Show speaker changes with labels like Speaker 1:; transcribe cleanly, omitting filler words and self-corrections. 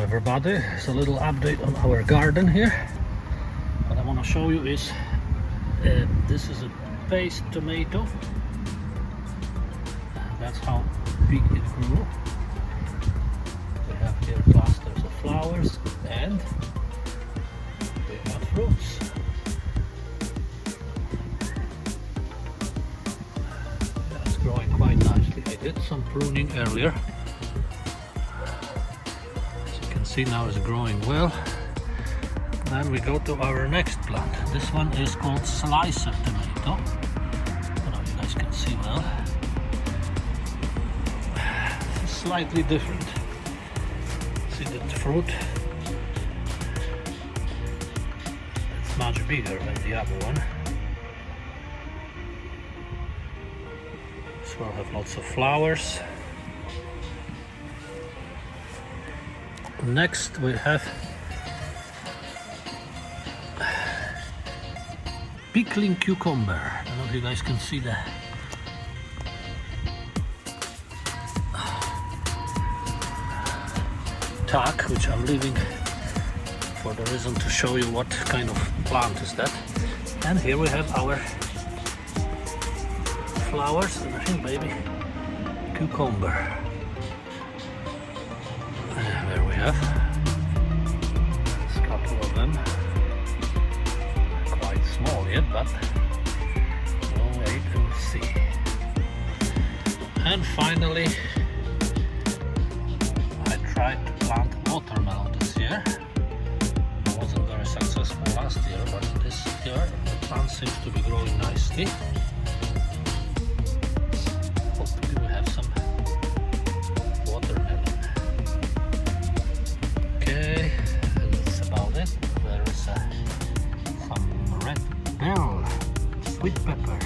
Speaker 1: everybody, it's a little update on our garden here. What I want to show you is this is a paste tomato. That's how big it grew. We have here clusters of flowers and we have fruits. That's growing quite nicely. I did some pruning earlier. See, now it's growing well. Then we go to our next plant. This one is called slicer tomato. I don't know if you guys can see well. It's slightly different. See the fruit? It's much bigger than the other one. This will have lots of flowers. Next we have pickling cucumber. I don't know if you guys can see that. Tag, which I'm leaving for the reason to show you what kind of plant is that. And here we have our flowers, and I think baby cucumber. There we have a couple of them. Quite small yet, but we'll wait and see. And finally, I tried to plant watermelon this year. It wasn't very successful last year, but this year the plant seems to be growing nicely. Hopefully we have some watermelon. Okay, that's about it. There is some red bell, sweet pepper.